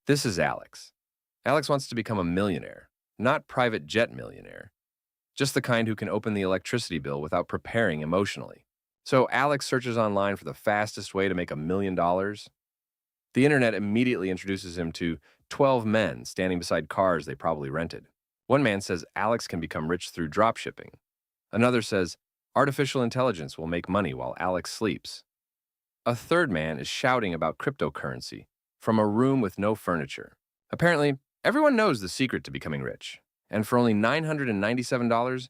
This is Alex. Alex wants to become a millionaire, not private jet millionaire, just the kind who can open the electricity bill without preparing emotionally. So Alex searches online for the fastest way to make $1 million. The internet immediately introduces him to 12 men standing beside cars they probably rented. One man says Alex can become rich through drop shipping. Another says artificial intelligence will make money while Alex sleeps. A third man is shouting about cryptocurrency from a room with no furniture. Apparently, everyone knows the secret to becoming rich, and for only $997,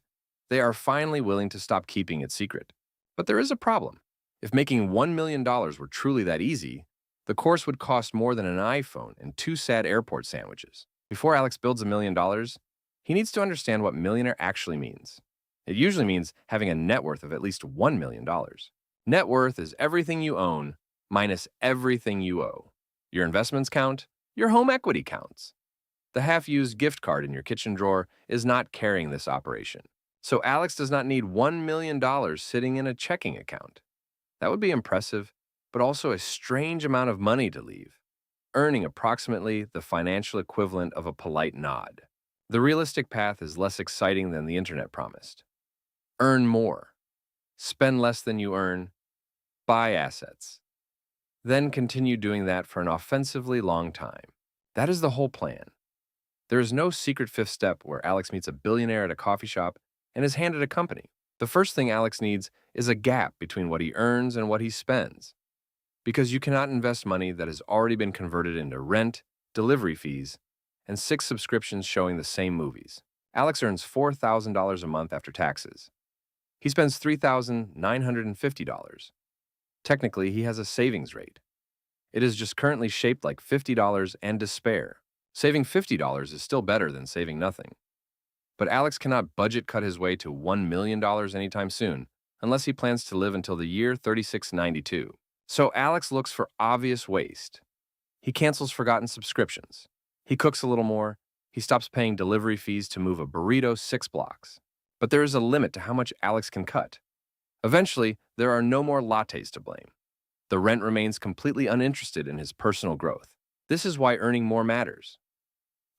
they are finally willing to stop keeping it secret. But there is a problem. If making $1 million were truly that easy, the course would cost more than an iPhone and two sad airport sandwiches. Before Alex builds $1 million, he needs to understand what millionaire actually means. It usually means having a net worth of at least $1 million. Net worth is everything you own minus everything you owe. Your investments count, your home equity counts. The half-used gift card in your kitchen drawer is not carrying this operation. So Alex does not need $1 million sitting in a checking account. That would be impressive, but also a strange amount of money to leave, earning approximately the financial equivalent of a polite nod. The realistic path is less exciting than the internet promised. Earn more. Spend less than you earn. Buy assets. Then continue doing that for an offensively long time. That is the whole plan. There is no secret fifth step where Alex meets a billionaire at a coffee shop and is handed a company. The first thing Alex needs is a gap between what he earns and what he spends. Because you cannot invest money that has already been converted into rent, delivery fees, and 6 subscriptions showing the same movies. Alex earns $4,000 a month after taxes. He spends $3,950. Technically, he has a savings rate. It is just currently shaped like $50 and despair. Saving $50 is still better than saving nothing. But Alex cannot budget cut his way to $1 million anytime soon, unless he plans to live until the year 3692. So Alex looks for obvious waste. He cancels forgotten subscriptions. He cooks a little more. He stops paying delivery fees to move a burrito 6 blocks. But there is a limit to how much Alex can cut. Eventually, there are no more lattes to blame. The rent remains completely uninterested in his personal growth. This is why earning more matters.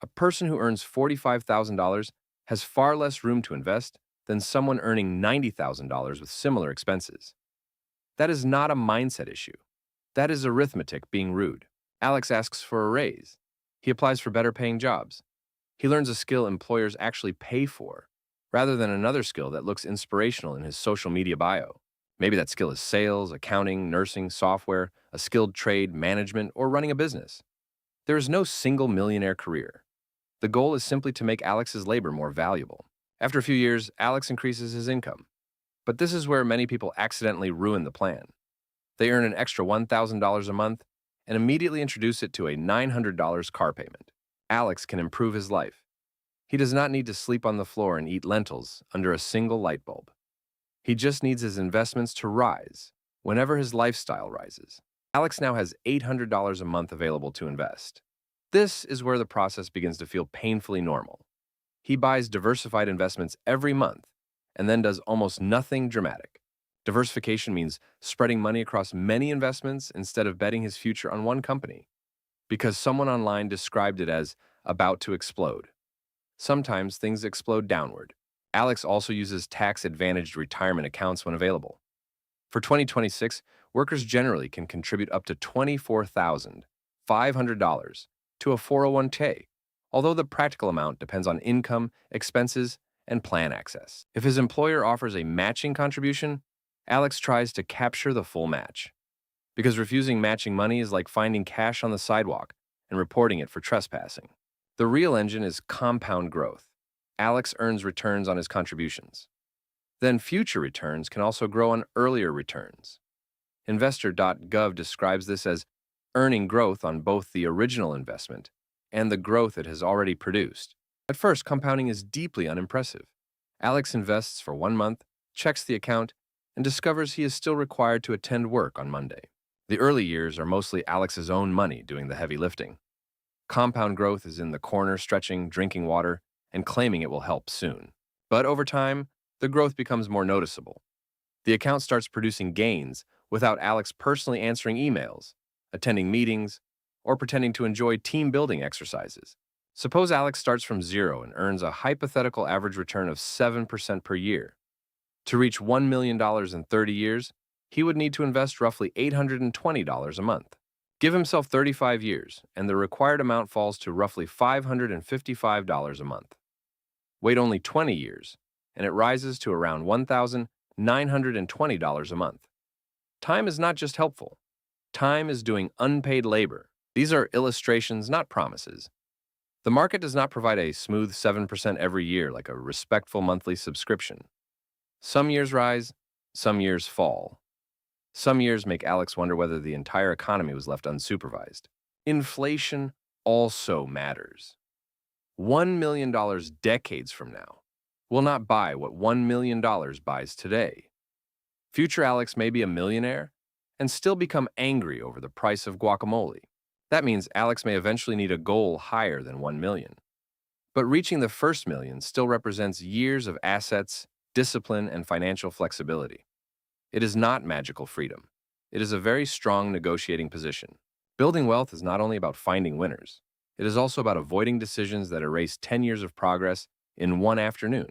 A person who earns $45,000 has far less room to invest than someone earning $90,000 with similar expenses. That is not a mindset issue. That is arithmetic being rude. Alex asks for a raise. He applies for better paying jobs. He learns a skill employers actually pay for, rather than another skill that looks inspirational in his social media bio. Maybe that skill is sales, accounting, nursing, software, a skilled trade, management, or running a business. There is no single millionaire career. The goal is simply to make Alex's labor more valuable. After a few years, Alex increases his income. But this is where many people accidentally ruin the plan. They earn an extra $1,000 a month and immediately introduce it to a $900 car payment. Alex can improve his life. He does not need to sleep on the floor and eat lentils under a single light bulb. He just needs his investments to rise whenever his lifestyle rises. Alex now has $800 a month available to invest. This is where the process begins to feel painfully normal. He buys diversified investments every month and then does almost nothing dramatic. Diversification means spreading money across many investments instead of betting his future on one company, because someone online described it as about to explode. Sometimes things explode downward. Alex also uses tax-advantaged retirement accounts when available. For 2026, workers generally can contribute up to $24,500 to a 401k, although the practical amount depends on income, expenses, and plan access. If his employer offers a matching contribution, Alex tries to capture the full match. Because refusing matching money is like finding cash on the sidewalk and reporting it for trespassing. The real engine is compound growth. Alex earns returns on his contributions. Then future returns can also grow on earlier returns. Investor.gov describes this as earning growth on both the original investment and the growth it has already produced. At first, compounding is deeply unimpressive. Alex invests for 1 month, checks the account, and discovers he is still required to attend work on Monday. The early years are mostly Alex's own money doing the heavy lifting. Compound growth is in the corner stretching, drinking water, and claiming it will help soon. But over time, the growth becomes more noticeable. The account starts producing gains without Alex personally answering emails, attending meetings, or pretending to enjoy team building exercises. Suppose Alex starts from zero and earns a hypothetical average return of 7% per year. To reach $1 million in 30 years, he would need to invest roughly $820 a month. Give himself 35 years, and the required amount falls to roughly $555 a month. Wait only 20 years, and it rises to around $1,920 a month. Time is not just helpful. Time is doing unpaid labor. These are illustrations, not promises. The market does not provide a smooth 7% every year like a respectful monthly subscription. Some years rise, some years fall. Some years make Alex wonder whether the entire economy was left unsupervised. Inflation also matters. $1 million decades from now will not buy what $1 million buys today. Future Alex may be a millionaire and still become angry over the price of guacamole. That means Alex may eventually need a goal higher than 1 million. But reaching the first million still represents years of assets, discipline, and financial flexibility. It is not magical freedom. It is a very strong negotiating position. Building wealth is not only about finding winners. It is also about avoiding decisions that erase 10 years of progress in one afternoon.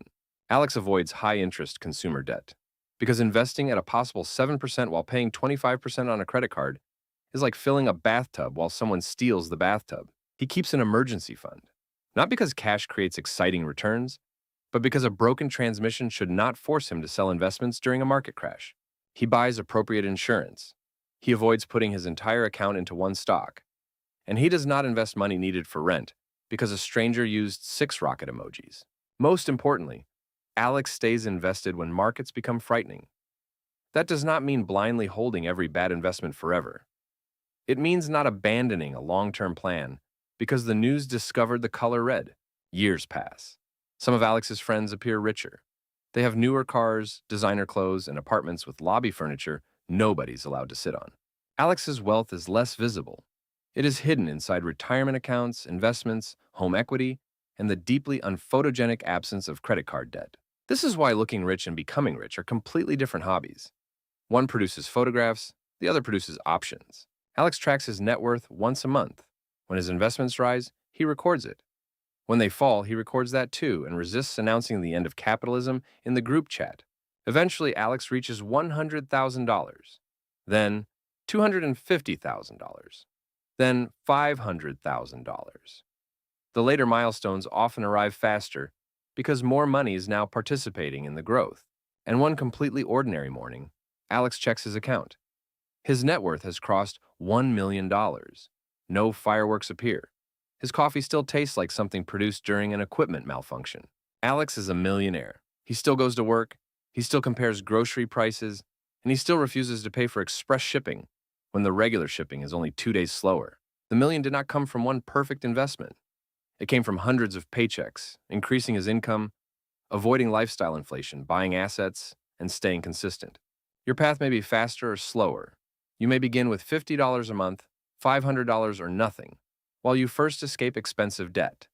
Alex avoids high-interest consumer debt because investing at a possible 7% while paying 25% on a credit card is like filling a bathtub while someone steals the bathtub. He keeps an emergency fund, not because cash creates exciting returns, but because a broken transmission should not force him to sell investments during a market crash. He buys appropriate insurance. He avoids putting his entire account into one stock. And he does not invest money needed for rent because a stranger used 6 rocket emojis. Most importantly, Alex stays invested when markets become frightening. That does not mean blindly holding every bad investment forever. It means not abandoning a long-term plan because the news discovered the color red. Years pass. Some of Alex's friends appear richer. They have newer cars, designer clothes, and apartments with lobby furniture nobody's allowed to sit on. Alex's wealth is less visible. It is hidden inside retirement accounts, investments, home equity, and the deeply unphotogenic absence of credit card debt. This is why looking rich and becoming rich are completely different hobbies. One produces photographs, the other produces options. Alex tracks his net worth once a month. When his investments rise, he records it. When they fall, he records that too and resists announcing the end of capitalism in the group chat. Eventually, Alex reaches $100,000, then $250,000, then $500,000. The later milestones often arrive faster because more money is now participating in the growth. And one completely ordinary morning, Alex checks his account. His net worth has crossed $1 million. No fireworks appear. His coffee still tastes like something produced during an equipment malfunction. Alex is a millionaire. He still goes to work, he still compares grocery prices, and he still refuses to pay for express shipping when the regular shipping is only 2 days slower. The million did not come from one perfect investment. It came from hundreds of paychecks, increasing his income, avoiding lifestyle inflation, buying assets, and staying consistent. Your path may be faster or slower. You may begin with $50 a month, $500 or nothing, while you first escape expensive debt.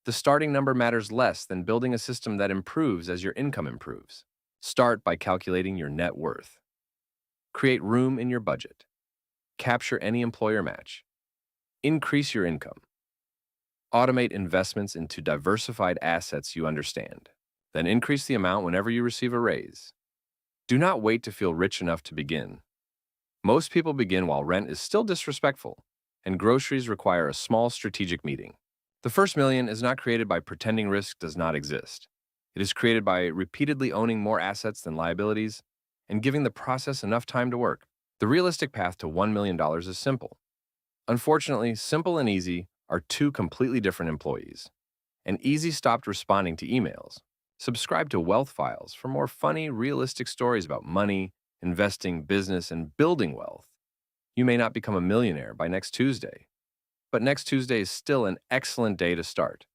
The starting number matters less than building a system that improves as your income improves. Start by calculating your net worth. Create room in your budget. Capture any employer match. Increase your income. Automate investments into diversified assets you understand. Then increase the amount whenever you receive a raise. Do not wait to feel rich enough to begin. Most people begin while rent is still disrespectful, and groceries require a small strategic meeting. The first million is not created by pretending risk does not exist. It is created by repeatedly owning more assets than liabilities and giving the process enough time to work. The realistic path to $1 million is simple. Unfortunately, Simple and Easy are two completely different employees. And Easy stopped responding to emails. Subscribe to Wealth Files for more funny, realistic stories about money, investing, business, and building wealth. You may not become a millionaire by next Tuesday, but next Tuesday is still an excellent day to start.